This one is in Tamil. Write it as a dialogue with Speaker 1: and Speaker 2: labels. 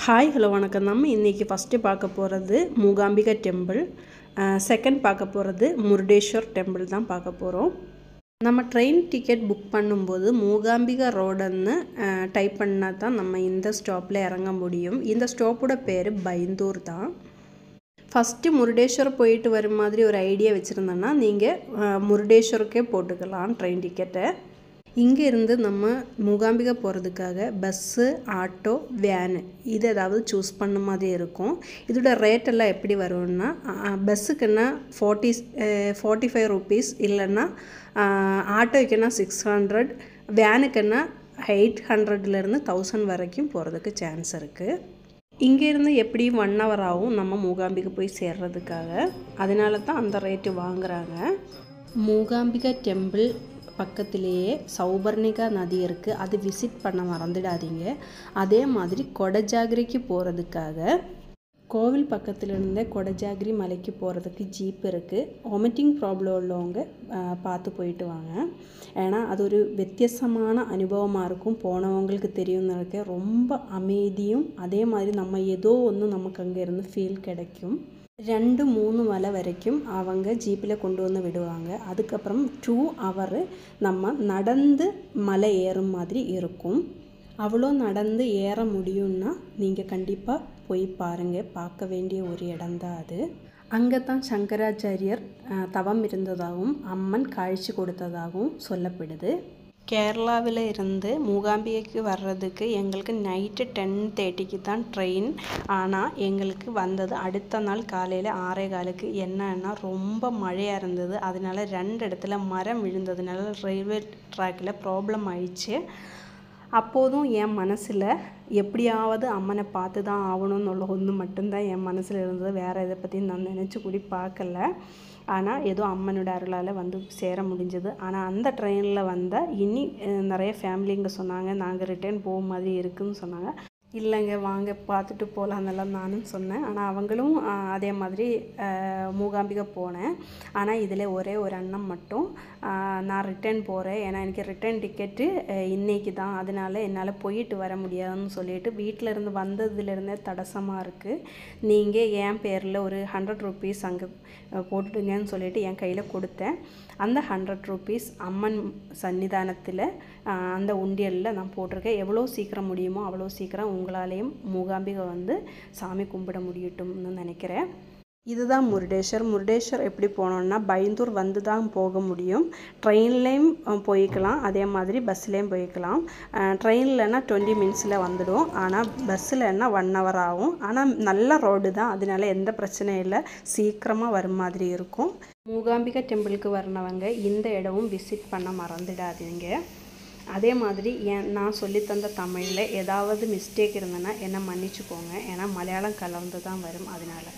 Speaker 1: ஹாய் ஹலோ வணக்கம். நம்ம இன்றைக்கி ஃபஸ்ட்டு பார்க்க போகிறது மூகாம்பிகா டெம்பிள், செகண்ட் பார்க்க போகிறது முருடேஸ்வர் டெம்பிள் தான் பார்க்க போகிறோம். நம்ம ட்ரெயின் டிக்கெட் புக் பண்ணும்போது மூகாம்பிகா ரோடுன்னு டைப் பண்ணால் தான் நம்ம இந்த ஸ்டாப்பில் இறங்க முடியும். இந்த ஸ்டாப்போட பேர் பைந்தூர் தான். ஃபஸ்ட்டு முருடேஸ்வர் போயிட்டு வர மாதிரி ஒரு ஐடியா வச்சுருந்தோன்னா நீங்கள் முருடேஸ்வருக்கே போட்டுக்கலாம் ட்ரெயின் டிக்கெட்டை. இங்கே இருந்து நம்ம மூகாம்பிகா போகிறதுக்காக பஸ்ஸு, ஆட்டோ, வேனு இது ஏதாவது சூஸ் பண்ண மாதிரி இருக்கும். இதோட ரேட்டெல்லாம் எப்படி வரும்னா, பஸ்ஸுக்குன்னா 45 ருபீஸ், இல்லைன்னா ஆட்டோக்குன்னா 600, வேனுக்குன்னா 800லேருந்து 1000 வரைக்கும் போகிறதுக்கு சான்ஸ் இருக்குது. இங்கேருந்து எப்படியும் 1 hour ஆகும் நம்ம மூகாம்பிகா போய் சேர்றதுக்காக. அதனால தான் அந்த ரேட்டு வாங்குகிறாங்க. மூகாம்பிகா டெம்பிள் பக்கத்திலேயே சௌபர்ணிகா நதி இருக்குது, அது விசிட் பண்ண மறந்துடாதீங்க. அதே மாதிரி கொடஜாகிரிக்கு போகிறதுக்காக கோவில் பக்கத்துலேருந்தே கொடஜாகிரி மலைக்கு போகிறதுக்கு ஜீப் இருக்குது. வாமிட்டிங் ப்ராப்ளம் உள்ளவங்க பார்த்து போயிட்டு வாங்க. ஏன்னா அது ஒரு வித்தியாசமான அனுபவமாக இருக்கும். போனவங்களுக்கு தெரியும்னு நினைக்கிறேன். ரொம்ப அமைதியும் அதே மாதிரி நம்ம ஏதோ ஒன்று நமக்கு அங்கே இருந்து ஃபீல் கிடைக்கும். 2-3 மலை வரைக்கும் அவங்க ஜீப்பில் கொண்டு வந்து விடுவாங்க. அதுக்கப்புறம் 2 hour நம்ம நடந்து மலை ஏறும் மாதிரி இருக்கும். அவ்வளோ நடந்து ஏற முடியும்னா நீங்கள் கண்டிப்பாக போய் பாருங்கள். பார்க்க வேண்டிய ஒரு இடம்தான் அது. அங்கே தான் சங்கராச்சாரியர் தவம் இருந்ததாகவும் அம்மன் காட்சி கொடுத்ததாகவும் சொல்லப்படுது. கேரளாவில் இருந்து மூகாம்பிகைக்கு வர்றதுக்கு எங்களுக்கு நைட்டு 10:30க்கு தான் ட்ரெயின். ஆனால் எங்களுக்கு வந்தது அடுத்த நாள் காலையில் 6:15க்கு. என்னன்னா ரொம்ப மழையாக இருந்தது. அதனால 2 இடத்துல மரம் விழுந்ததுனால ரயில்வே ட்ராக்கில் ப்ராப்ளம் ஆயிடுச்சு. அப்போதும் என் மனசில் எப்படியாவது அம்மனை பார்த்து தான் ஆகணும்னு ஒன்று மட்டும்தான் என் மனசில் இருந்தது. வேறு இதை பற்றி நான் நினச்சி கூடி பார்க்கல. ஆனால் ஏதோ அம்மனோட அருளால் வந்து சேர முடிஞ்சது. ஆனால் அந்த ட்ரெயினில் வந்தால் இனி நிறைய ஃபேமிலிங்க சொன்னாங்க நாங்கள் ரிட்டர்ன் போக மாதிரி இருக்குதுன்னு சொன்னாங்க. இல்லைங்க வாங்க பார்த்துட்டு போகலான்னெல்லாம் நானும் சொன்னேன். ஆனால் அவங்களும் அதே மாதிரி மூகாம்பிகா போனேன். ஆனால் இதில் ஒரே ஒரு அண்ணன் மட்டும் நான் ரிட்டர்ன் போகிறேன், ஏன்னா எனக்கு ரிட்டர்ன் டிக்கெட்டு இன்றைக்கி தான், அதனால என்னால் போயிட்டு வர முடியாதுன்னு சொல்லிட்டு வீட்டில் இருந்து வந்ததுலேருந்தே தடசமாக இருக்குது. நீங்கள் என் பேரில் ஒரு 100 ருபீஸ் அங்கே போட்டுடுங்கன்னு சொல்லிட்டு என் கையில் கொடுத்தேன். அந்த 100 ருபீஸ் அம்மன் சன்னிதானத்தில் அந்த உண்டியலில் நான் போட்டிருக்கேன். எவ்வளோ சீக்கிரம் முடியுமோ அவ்வளோ சீக்கிரம் உங்களாலேயும் மூகாம்பிகை வந்து சாமி கும்பிட முடியட்டும்னு நினைக்கிறேன். இதுதான் முருடேஸ்வர் எப்படி போனோம்னா பைந்தூர் வந்து தான் போக முடியும். ட்ரெயின்லேயும் போய்க்கலாம், அதே மாதிரி பஸ்லேயும் போய்க்கலாம். ட்ரெயின்லன்னா 20 minutesல வந்துடும். ஆனால் பஸ்ஸில்னா 1 hour ஆகும். ஆனால் நல்ல ரோடு தான், அதனால எந்த பிரச்சனையும் இல்லை, சீக்கிரமாக வர மாதிரி இருக்கும். மூகாம்பிகா டெம்பிளுக்கு வரனவங்க இந்த இடமும் விசிட் பண்ண மறந்துடாதீங்க. அதே மாதிரி நான் சொல்லித்தந்த தமிழில் ஏதாவது மிஸ்டேக் இருந்ததுன்னா என்னை மன்னிச்சுக்கோங்க. ஏன்னா மலையாளம் கலந்து தான் வரும், அதனால்